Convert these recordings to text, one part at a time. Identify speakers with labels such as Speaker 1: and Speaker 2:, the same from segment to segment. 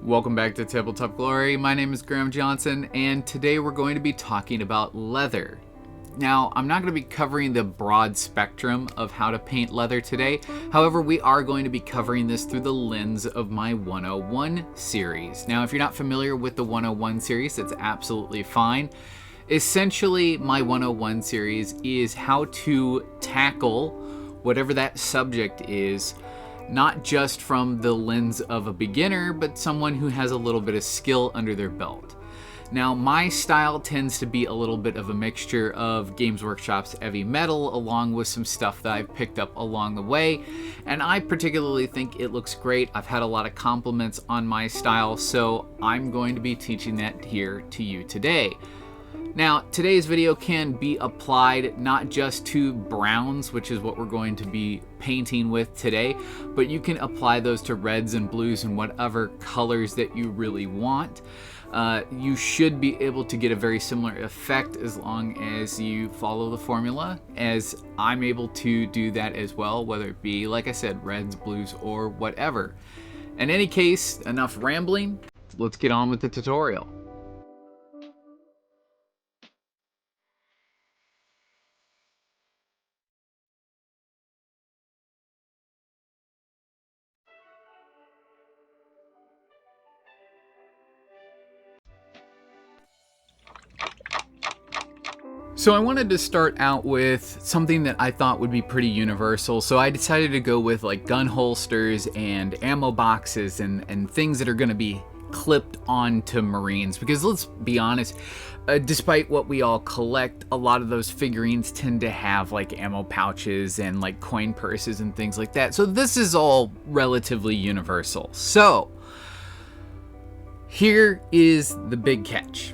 Speaker 1: Welcome back to Tabletop Glory. My name is Graham Johnson, and today we're going to be talking about leather. Now, I'm not going to be covering the broad spectrum of how to paint leather today. However, we are going to be covering this through the lens of my 101 series. Now, if you're not familiar with the 101 series, that's absolutely fine. Essentially, my 101 series is how to tackle whatever that subject is, not just from the lens of a beginner, but someone who has a little bit of skill under their belt. Now, my style tends to be a little bit of a mixture of Games Workshop's heavy metal along with some stuff that I've picked up along the way, and I particularly think it looks great. I've had a lot of compliments on my style, so I'm going to be teaching that here to you today. Now, today's video can be applied not just to browns, which is what we're going to be painting with today, but you can apply those to reds and blues and whatever colors that you really want. You should be able to get a very similar effect as long as you follow the formula, as I'm able to do that as well, whether it be, like I said, reds, blues, or whatever. In any case, enough rambling. Let's get on with the tutorial. So I wanted to start out with something that I thought would be pretty universal. So I decided to go with like gun holsters and ammo boxes and things that are going to be clipped onto Marines. Because let's be honest, despite what we all collect, a lot of those figurines tend to have like ammo pouches and like coin purses and things like that. So this is all relatively universal. So here is the big catch.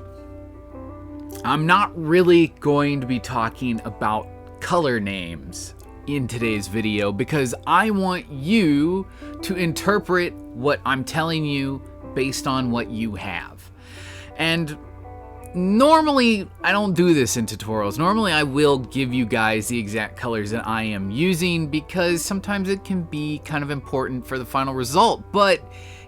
Speaker 1: I'm not really going to be talking about color names in today's video because I want you to interpret what I'm telling you based on what you have. And normally I don't do this in tutorials. Normally I will give you guys the exact colors that I am using because sometimes it can be kind of important for the final result. But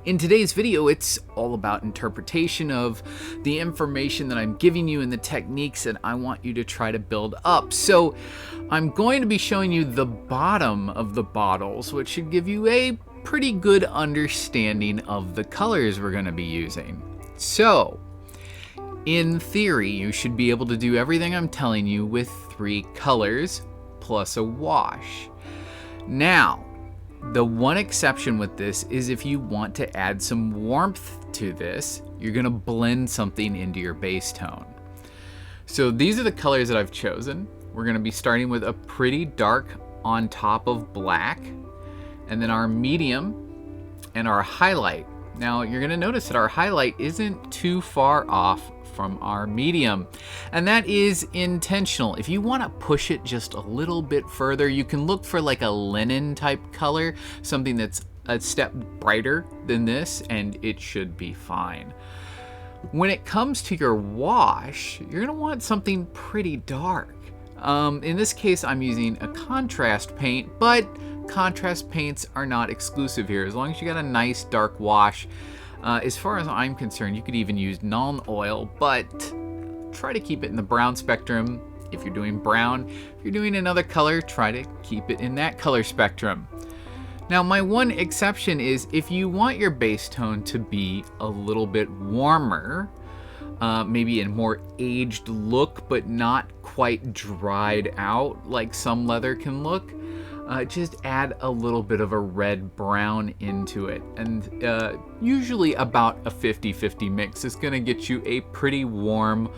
Speaker 1: in today's video, it's all about interpretation of the information that I'm giving you and the techniques that I want you to try to build up. So I'm going to be showing you the bottom of the bottles, which should give you a pretty good understanding of the colors we're going to be using. So in theory, you should be able to do everything I'm telling you with 3 colors plus a wash. Now, the one exception with this is if you want to add some warmth to this, you're going to blend something into your base tone. So these are the colors that I've chosen. We're going to be starting with a pretty dark on top of black, and then our medium and our highlight. Now you're going to notice that our highlight isn't too far off from our medium, and that is intentional. If you want to push it just a little bit further, you can look for like a linen type color, something that's a step brighter than this, and it should be fine. When it comes to your wash, you're going to want something pretty dark. In this case, I'm using a contrast paint, but contrast paints are not exclusive here. As long as you got a nice dark wash, as far as I'm concerned, you could even use non-oil, but try to keep it in the brown spectrum. If you're doing brown, if you're doing another color, try to keep it in that color spectrum. Now, my one exception is if you want your base tone to be a little bit warmer, maybe a more aged look, but not quite dried out like some leather can look, just add a little bit of a red brown into it. And usually about a 50-50 mix is going to get you a pretty warm,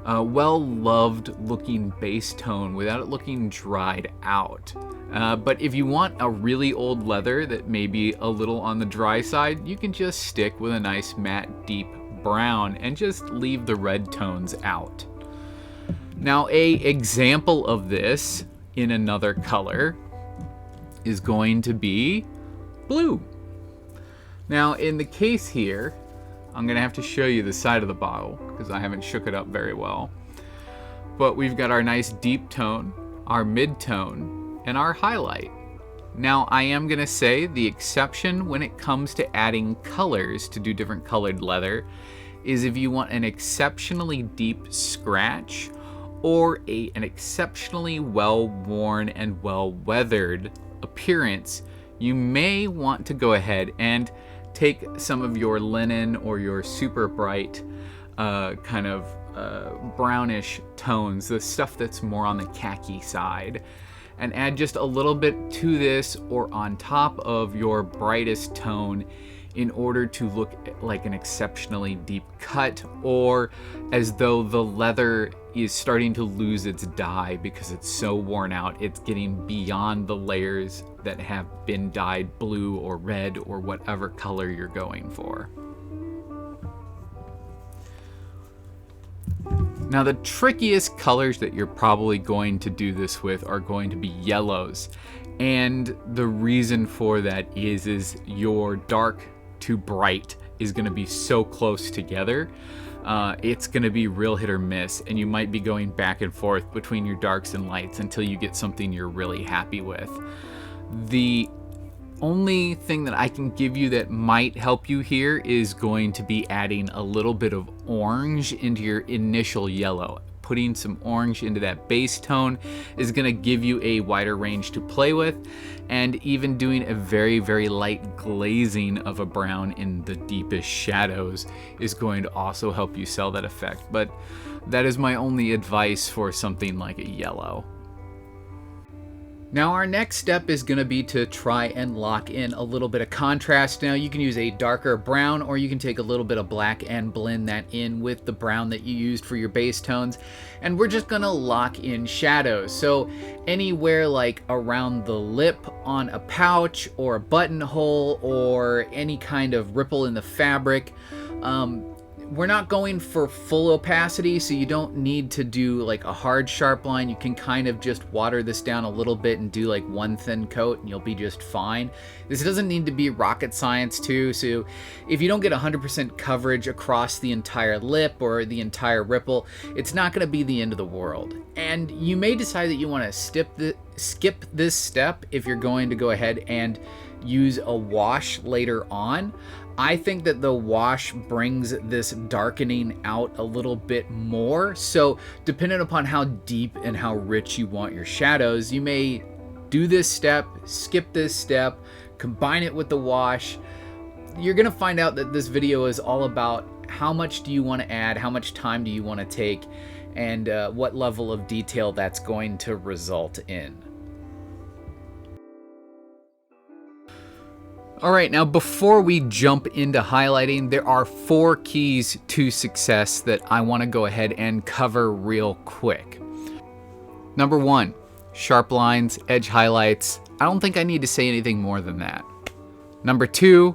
Speaker 1: well-loved looking base tone without it looking dried out. But if you want a really old leather that may be a little on the dry side, you can just stick with a nice matte deep brown and just leave the red tones out. Now, a example of this in another color is going to be blue. Now, in the case here, I'm gonna have to show you the side of the bottle because I haven't shook it up very well. But we've got our nice deep tone, our mid tone, and our highlight. Now, I am going to say the exception when it comes to adding colors to do different colored leather is if you want an exceptionally deep scratch or an exceptionally well-worn and well-weathered appearance, you may want to go ahead and take some of your linen or your super bright kind of brownish tones, the stuff that's more on the khaki side, and add just a little bit to this or on top of your brightest tone in order to look like an exceptionally deep cut, or as though the leather is starting to lose its dye because it's so worn out, it's getting beyond the layers that have been dyed blue or red or whatever color you're going for. Now, the trickiest colors that you're probably going to do this with are going to be yellows. And the reason for that is your dark to bright is going to be so close together. It's going to be real hit or miss, and you might be going back and forth between your darks and lights until you get something you're really happy with. The only thing that I can give you that might help you here is going to be adding a little bit of orange into your initial yellow. Putting some orange into that base tone is going to give you a wider range to play with, and even doing a very, very light glazing of a brown in the deepest shadows is going to also help you sell that effect. But that is my only advice for something like a yellow. Now, our next step is going to be to try and lock in a little bit of contrast. Now, you can use a darker brown, or you can take a little bit of black and blend that in with the brown that you used for your base tones. And we're just going to lock in shadows. So anywhere like around the lip on a pouch or a buttonhole or any kind of ripple in the fabric. We're not going for full opacity, so you don't need to do like a hard sharp line. You can kind of just water this down a little bit and do like one thin coat and you'll be just fine. This doesn't need to be rocket science too, so if you don't get 100% coverage across the entire lip or the entire ripple, it's not going to be the end of the world. And you may decide that you want to skip this step if you're going to go ahead and use a wash later on. I think that the wash brings this darkening out a little bit more. So depending upon how deep and how rich you want your shadows, you may do this step, skip this step, combine it with the wash. You're going to find out that this video is all about how much do you want to add, how much time do you want to take, and what level of detail that's going to result in. All right, now before we jump into highlighting, there are 4 keys to success that I want to go ahead and cover real quick. Number 1, sharp lines, edge highlights. I don't think I need to say anything more than that. Number 2,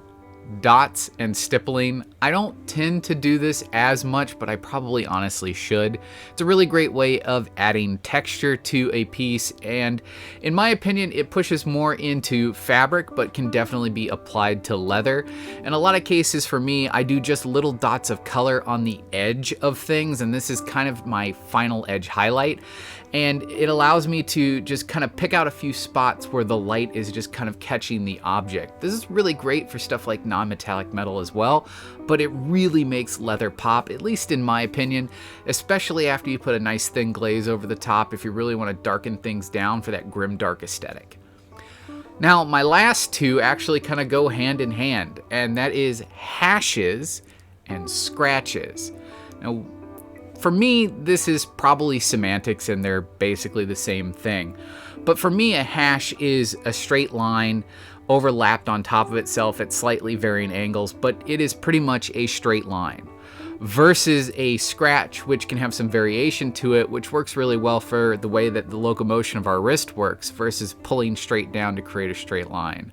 Speaker 1: dots and stippling. I don't tend to do this as much, but I probably honestly should. It's a really great way of adding texture to a piece, and in my opinion, it pushes more into fabric, but can definitely be applied to leather. In a lot of cases for me, I do just little dots of color on the edge of things, and this is kind of my final edge highlight. And it allows me to just kind of pick out a few spots where the light is just kind of catching the object. This is really great for stuff like non-metallic metal as well, but it really makes leather pop, at least in my opinion, especially after you put a nice thin glaze over the top if you really want to darken things down for that grim dark aesthetic. Now, my last 2 actually kind of go hand in hand, and that is hashes and scratches. Now, for me, this is probably semantics and they're basically the same thing. But for me, a hash is a straight line overlapped on top of itself at slightly varying angles, but it is pretty much a straight line. Versus a scratch, which can have some variation to it, which works really well for the way that the locomotion of our wrist works versus pulling straight down to create a straight line.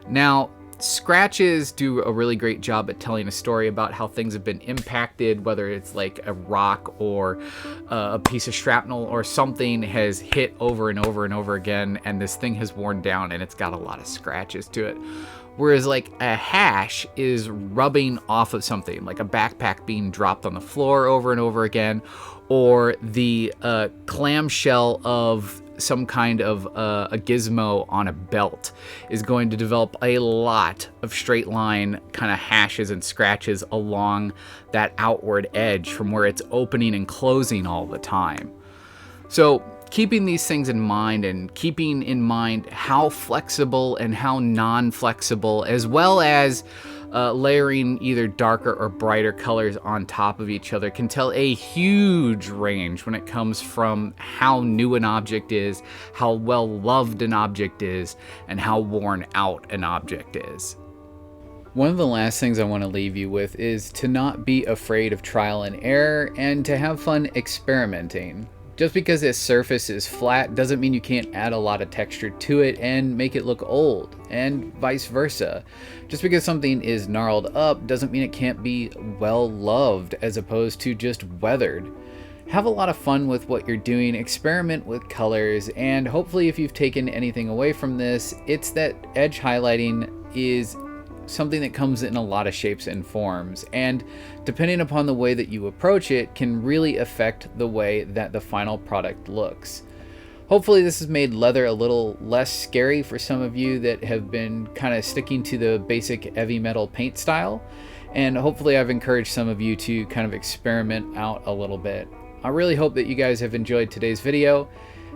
Speaker 1: Now, scratches do a really great job at telling a story about how things have been impacted, whether it's like a rock or a piece of shrapnel or something has hit over and over and over again, and this thing has worn down and it's got a lot of scratches to it. Whereas like a hash is rubbing off of something, like a backpack being dropped on the floor over and over again, or the clamshell of some kind of a gizmo on a belt is going to develop a lot of straight line kind of hashes and scratches along that outward edge from where it's opening and closing all the time. So keeping these things in mind and keeping in mind how flexible and how non-flexible, as well as layering either darker or brighter colors on top of each other, can tell a huge range when it comes from how new an object is, how well loved an object is, and how worn out an object is. One of the last things I want to leave you with is to not be afraid of trial and error and to have fun experimenting. Just because this surface is flat doesn't mean you can't add a lot of texture to it and make it look old, and vice versa. Just because something is gnarled up doesn't mean it can't be well loved as opposed to just weathered. Have a lot of fun with what you're doing, experiment with colors, and hopefully if you've taken anything away from this, it's that edge highlighting is something that comes in a lot of shapes and forms, and depending upon the way that you approach it can really affect the way that the final product looks. Hopefully this has made leather a little less scary for some of you that have been kind of sticking to the basic heavy metal paint style, and hopefully I've encouraged some of you to kind of experiment out a little bit. I really hope that you guys have enjoyed today's video,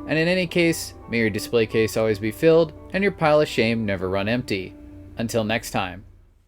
Speaker 1: and in any case, may your display case always be filled and your pile of shame never run empty. Until next time.